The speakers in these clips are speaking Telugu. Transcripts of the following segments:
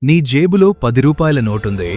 నీ జేబులో 10 రూపాయల నోటుందే.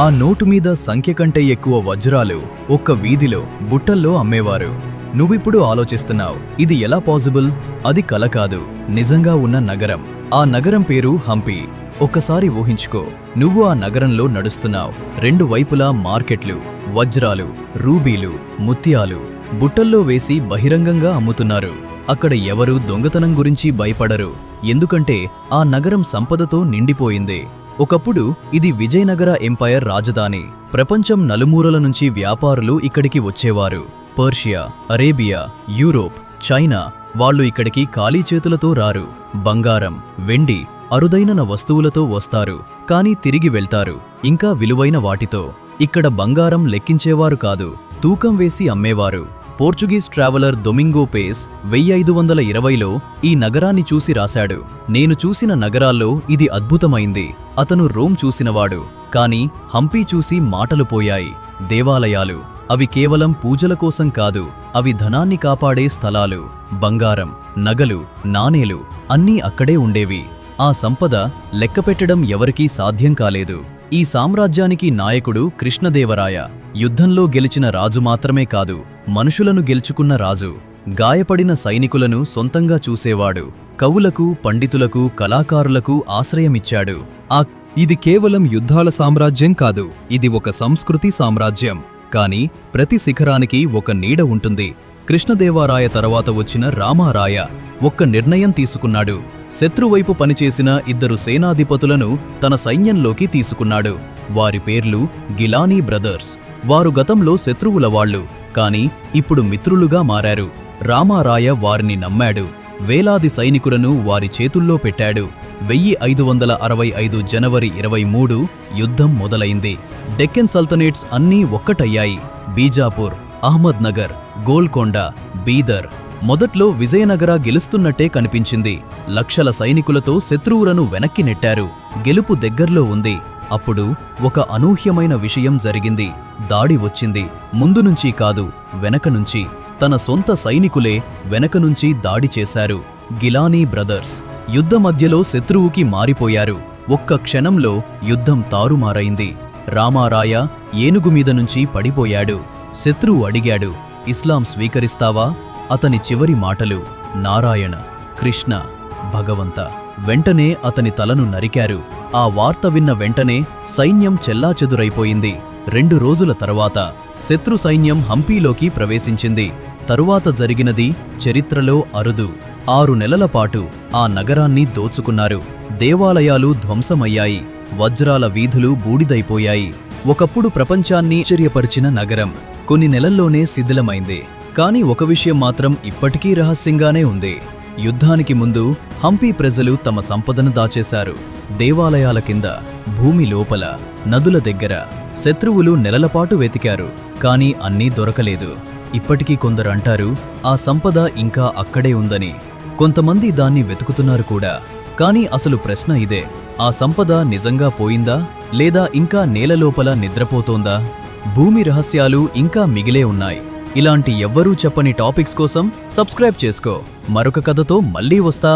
ఆ నోటు మీద సంఖ్య కంటే ఎక్కువ వజ్రాలు ఒక్క వీధిలో బుట్టల్లో అమ్మేవారు. నువ్విప్పుడు ఆలోచిస్తున్నావు, ఇది ఎలా పాసిబుల్? అది కల కాదు, నిజంగా ఉన్న నగరం. ఆ నగరం పేరు హంపి. ఒక్కసారి ఊహించుకో, నువ్వు ఆ నగరంలో నడుస్తున్నావు. రెండు వైపులా మార్కెట్లు, వజ్రాలు, రూబీలు, ముత్యాలు బుట్టల్లో వేసి బహిరంగంగా అమ్ముతున్నారు. అక్కడ ఎవరూ దొంగతనం గురించి భయపడరు, ఎందుకంటే ఆ నగరం సంపదతో నిండిపోయింది. ఒకప్పుడు ఇది విజయనగర ఎంపైర్ రాజధాని. ప్రపంచం నలుమూలల నుంచి వ్యాపారులు ఇక్కడికి వచ్చేవారు. పర్షియా, అరేబియా, యూరోప్, చైనా వాళ్ళు ఇక్కడికి ఖాళీ చేతులతో రారు. బంగారం, వెండి, అరుదైన వస్తువులతో వస్తారు, కానీ తిరిగి వెళ్తారు ఇంకా విలువైన వాటితో. ఇక్కడ బంగారం లెక్కించేవారు కాదు, తూకం వేసి అమ్మేవారు. పోర్చుగీస్ ట్రావెలర్ డొమింగో పేస్ 1520లో ఈ నగరాన్ని చూసి రాశాడు, నేను చూసిన నగరాల్లో ఇది అద్భుతమైంది. అతను రోమ్ చూసినవాడు, కాని హంపి చూసి మాటలు పోయాయి. దేవాలయాలు, అవి కేవలం పూజల కోసం కాదు, అవి ధనాన్ని కాపాడే స్థలాలు. బంగారం, నగలు, నాణేలు అన్నీ అక్కడే ఉండేవి. ఆ సంపద లెక్కపెట్టడం ఎవరికీ సాధ్యం కాలేదు. ఈ సామ్రాజ్యానికి నాయకుడు కృష్ణదేవరాయ. యుద్ధంలో గెలిచిన రాజు మాత్రమే కాదు, మనుషులను గెలుచుకున్న రాజు. గాయపడిన సైనికులను సొంతంగా చూసేవాడు. కవులకు, పండితులకు, కళాకారులకు ఆశ్రయమిచ్చాడు. ఇది కేవలం యుద్ధాల సామ్రాజ్యం కాదు, ఇది ఒక సంస్కృతి సామ్రాజ్యం. కాని ప్రతి శిఖరానికి ఒక నీడ ఉంటుంది. కృష్ణదేవరాయ తర్వాత వచ్చిన రామారాయ ఒక్క నిర్ణయం తీసుకున్నాడు. శత్రువైపు పనిచేసిన 2 సేనాధిపతులను తన సైన్యంలోకి తీసుకున్నాడు. వారి పేర్లు గిలానీ బ్రదర్స్. వారు గతంలో శత్రువుల వాళ్ళు, కాని ఇప్పుడు మిత్రులుగా మారారు. రామారాయ వారిని నమ్మాడు. వేలాది సైనికులను వారి చేతుల్లో పెట్టాడు. 1565 జనవరి 23 యుద్ధం మొదలైంది. డెక్కన్ సల్తనేట్స్ అన్నీ ఒక్కటయ్యాయి. బీజాపూర్, అహ్మద్ నగర్, గోల్కొండ, బీదర్. మొదట్లో విజయనగర గెలుస్తున్నట్టే కనిపించింది. లక్షల సైనికులతో శత్రువులను వెనక్కి నెట్టారు. గెలుపు దగ్గర్లో ఉంది. అప్పుడు ఒక అనూహ్యమైన విషయం జరిగింది. దాడి వచ్చింది. ముందు నుంచి కాదు, వెనక నుంచి. తన సొంత సైనికులే వెనక నుంచి దాడి చేశారు. గిలానీ బ్రదర్స్ యుద్ధ మధ్యలో శత్రువుకి మారిపోయారు. ఒక్క క్షణంలో యుద్ధం తారుమారైంది. రామారాయ ఏనుగు మీద నుంచి పడిపోయాడు. శత్రువు అడిగాడు, ఇస్లాం స్వీకరిస్తావా? అతని చివరి మాటలు, నారాయణ, కృష్ణ, భగవంత. వెంటనే అతని తలను నరికారు. ఆ వార్త విన్న వెంటనే సైన్యం చెల్లాచెదురైపోయింది. 2 రోజుల తర్వాత శత్రు సైన్యం హంపీలోకి ప్రవేశించింది. తరువాత జరిగినది చరిత్రలో అరుదు. 6 నెలల పాటు ఆ నగరాన్ని దోచుకున్నారు. దేవాలయాలు ధ్వంసమయ్యాయి. వజ్రాల వీధులు బూడిదైపోయాయి. ఒకప్పుడు ప్రపంచాన్ని ఆశ్చర్యపరిచిన నగరం కొన్ని నెలల్లోనే శిథిలమైంది. కాని ఒక విషయం మాత్రం ఇప్పటికీ రహస్యంగానే ఉంది. యుద్ధానికి ముందు హంపి ప్రజలు తమ సంపదను దాచేశారు. దేవాలయాల కింద, భూమి లోపల, నదుల దగ్గర. శత్రువులు నెలలపాటు వెతికారు, కాని అన్నీ దొరకలేదు. ఇప్పటికీ కొందరు అంటారు ఆ సంపద ఇంకా అక్కడే ఉందని. కొంతమంది దాన్ని వెతుకుతున్నారు కూడా. కాని అసలు ప్రశ్న ఇదే, ఆ సంపద నిజంగా పోయిందా, లేదా ఇంకా నేలలోపల నిద్రపోతోందా? భూమి రహస్యాలు ఇంకా మిగిలే ఉన్నాయి. ఇలాంటి ఎవ్వరూ చెప్పని టాపిక్స్ కోసం సబ్స్క్రైబ్ చేసుకో. మరొక కథతో మళ్ళీ వస్తా.